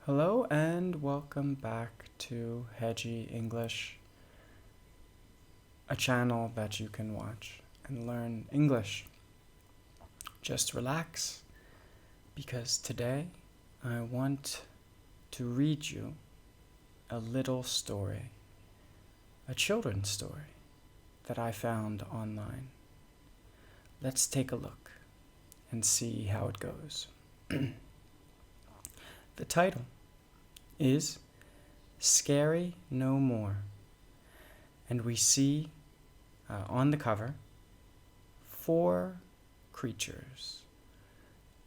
Hello and welcome back to Hedgie English, a channel that you can watch and learn English. Just relax, because today I want to read you a little story, a children's story that I found online. Let's take a look and see how it goes. The title is Scary No More, and we see on the cover 4 creatures,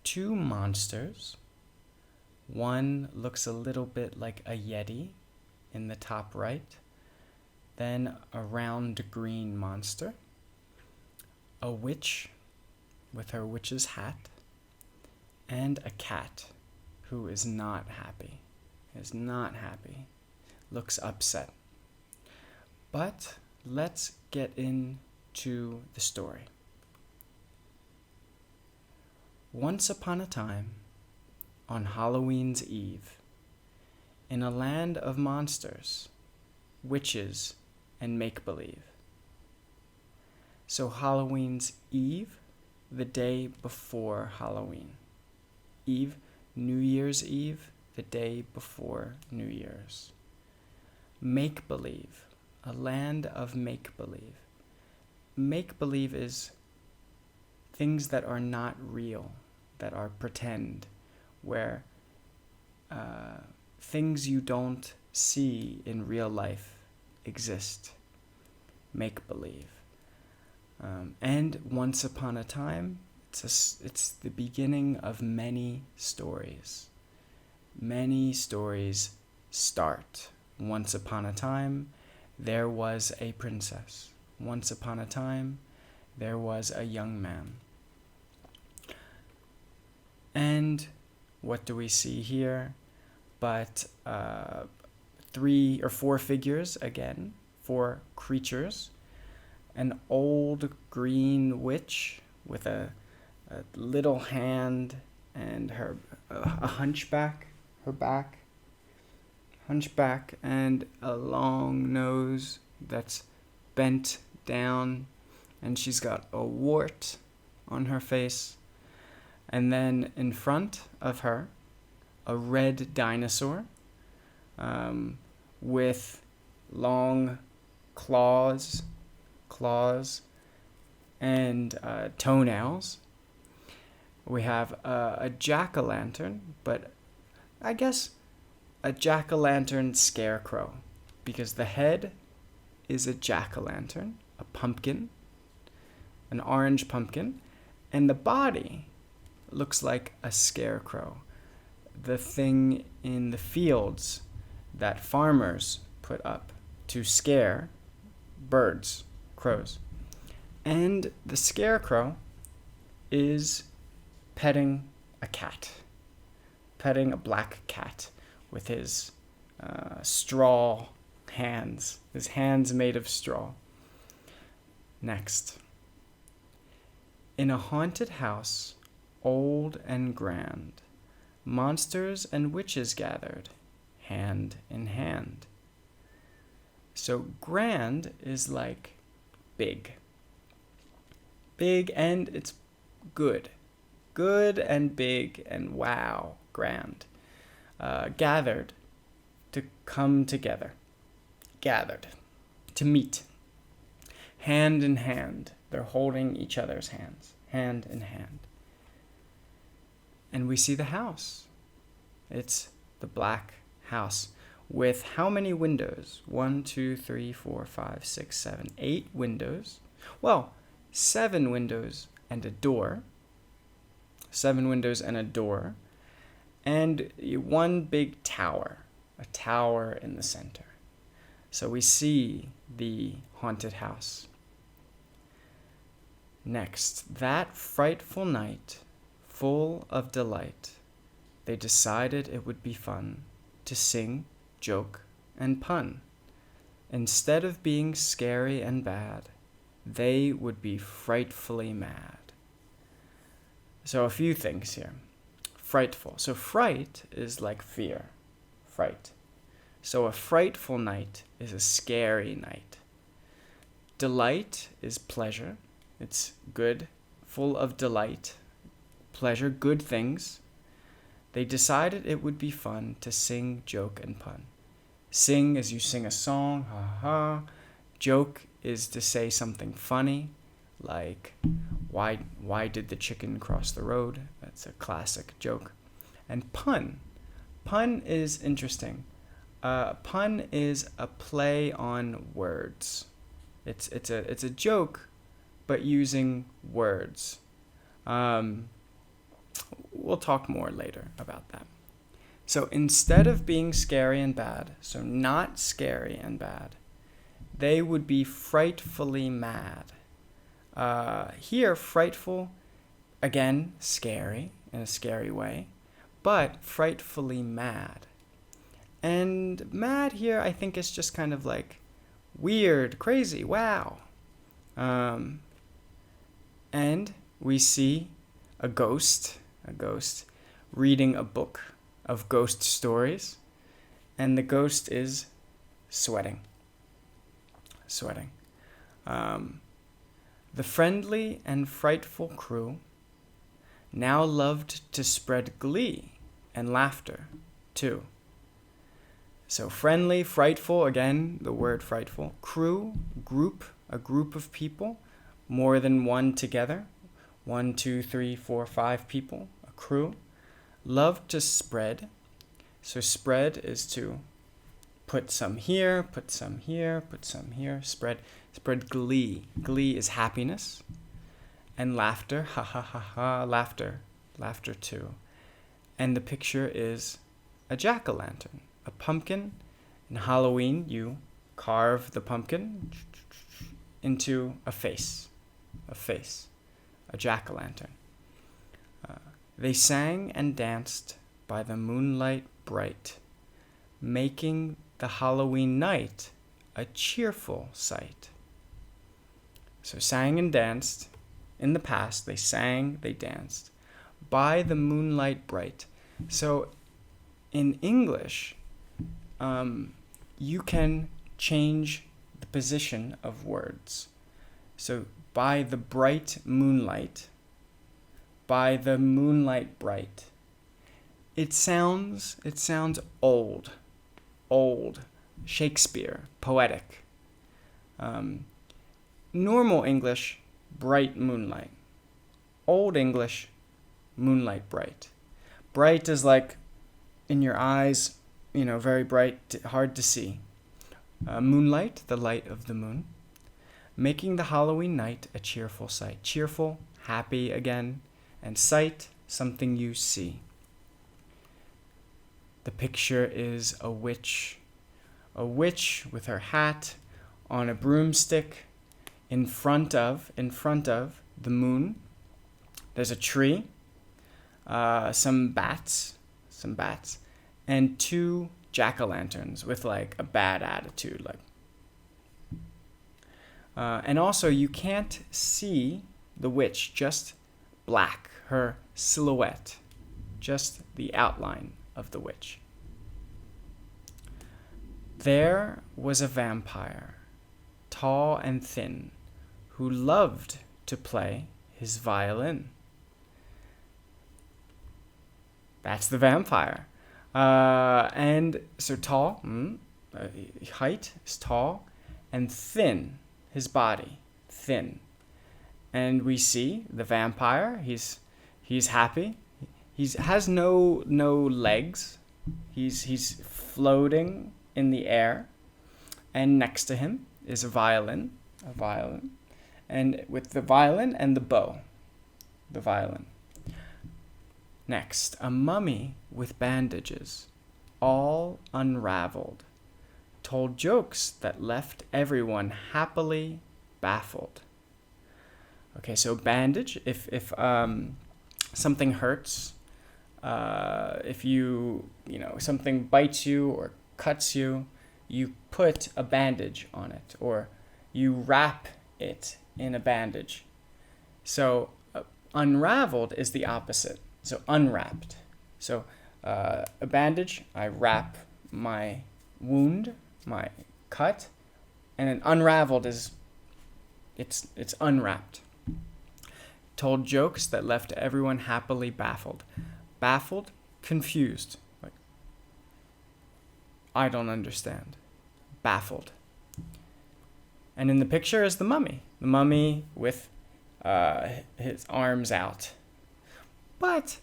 2 monsters. One looks a little bit like a yeti in the top right, then a round green monster, a witch with her witch's hat, and a cat who is not happy, looks upset. But let's get into the story. Once upon a time, on Halloween's Eve, in a land of monsters, witches, and make-believe. So Halloween's Eve, the day before Halloween. Eve, New Year's Eve, the day before New Year's. Make-believe, a land of make-believe. Make-believe is things that are not real, that are pretend, where things you don't see in real life exist. Make-believe. And once upon a time, it's the beginning of many stories. Many stories start. Once upon a time, there was a princess. Once upon a time, there was a young man. And what do we see here? But 3 or 4 figures again, 4 creatures. An old green witch with a little hand and a hunchback, and a long nose that's bent down, and she's got a wart on her face. And then in front of her, a red dinosaur with long claws and toenails. We have a jack-o'-lantern, but I guess a jack-o'-lantern scarecrow, because the head is a jack-o'-lantern, a pumpkin, an orange pumpkin, and the body looks like a scarecrow, the thing in the fields that farmers put up to scare birds, crows. And the scarecrow is petting a cat, petting a black cat with his straw hands, his hands made of straw. Next. In a haunted house, old and grand, monsters and witches gathered, hand in hand. So grand is like big. Big, and it's good. Good and big and wow, grand. Gathered, to come together. Gathered, to meet. Hand in hand. They're holding each other's hands, hand in hand. And we see the house. It's the black house with how many windows? 1, 2, 3, 4, 5, 6, 7, 8 windows. Well, 7 windows and a door. 7 windows and a door. And one big tower. A tower in the center. So we see the haunted house. Next, that frightful night, full of delight, they decided it would be fun to sing, joke, and pun. Instead of being scary and bad, they would be frightfully mad. So a few things here. Frightful. So fright is like fear. fright. So a frightful night is a scary night. Delight is pleasure. It's good, full of delight, pleasure, good things. They decided it would be fun to sing, joke, and pun. Sing as you sing a song, ha ha. Joke is to say something funny, like, why did the chicken cross the road? That's a classic joke. And pun. Pun is interesting. Pun is a play on words. It's a joke, but using words. We'll talk more later about that. So instead of being scary and bad, so not scary and bad, they would be frightfully mad. Here, frightful, again, scary in a scary way, but frightfully mad. And mad here, I think, is just kind of like weird, crazy, wow. And we see a ghost reading a book of ghost stories, and the ghost is sweating. The friendly and frightful crew now loved to spread glee and laughter too. So friendly, frightful, again, the word frightful. Crew, group, a group of people, more than one together. 1, 2, 3, 4, 5 people, a crew. Love to spread. So spread is to put some here, put some here, put some here. Spread glee. Glee is happiness. And laughter, ha ha ha ha, laughter too. And the picture is a jack-o'-lantern, a pumpkin. In Halloween, you carve the pumpkin into a face, a jack-o'-lantern. They sang and danced by the moonlight bright, making the Halloween night a cheerful sight. So sang and danced. In the past, they sang, they danced by the moonlight bright. So in English, you can change the position of words. So by the bright moonlight, by the moonlight bright. It sounds old, Shakespeare, poetic. Normal English, bright moonlight. Old English, moonlight bright. Bright is like in your eyes, very bright, hard to see. Moonlight, the light of the moon, making the Halloween night a cheerful sight. Cheerful, happy again, and sight, something you see. The picture is a witch with her hat on a broomstick in front of the moon. There's a tree, some bats, and 2 jack-o'-lanterns with like a bad attitude, and also you can't see the witch, just black, her silhouette, just the outline of the witch. There was a vampire, tall and thin, who loved to play his violin. That's the vampire. And so tall, height is tall, and thin, his body, thin. And we see the vampire, he's happy. He has no legs. He's floating in the air. And next to him is a violin. And with the violin and the bow. The violin. Next, a mummy with bandages, all unraveled, told jokes that left everyone happily baffled. Okay, so bandage, if something hurts, if something bites you or cuts you, you put a bandage on it, or you wrap it in a bandage. So unraveled is the opposite. So unwrapped. So a bandage, I wrap my wound, my cut, and an unraveled is it's unwrapped. Told jokes that left everyone happily baffled. Baffled, confused. Like, I don't understand. Baffled. And in the picture is the mummy. The mummy with his arms out. But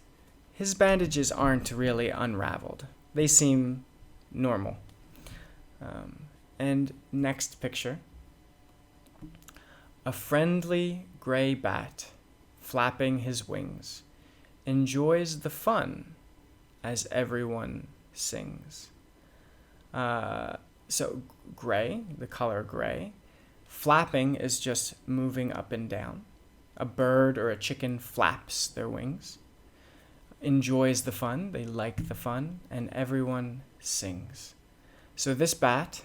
his bandages aren't really unraveled. They seem normal. And next picture. A friendly gray bat, flapping his wings, enjoys the fun as everyone sings. So gray, the color gray. Flapping is just moving up and down. A bird or a chicken flaps their wings. Enjoys the fun, they like the fun, and everyone sings. So this bat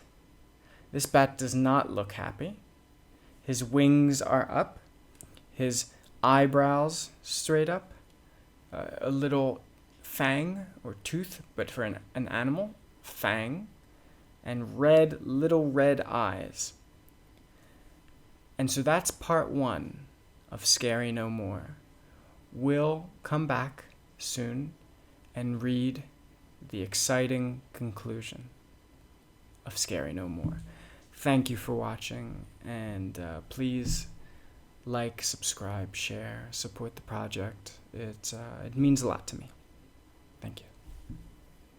does not look happy. His wings are up, his eyebrows straight up, a little fang or tooth, but for an animal, fang, and little red eyes. And so that's part 1 of Scary No More. We'll come back soon and read the exciting conclusion of Scary No More. Thank you for watching, and please like, subscribe, share, support the project. It means a lot to me. Thank you.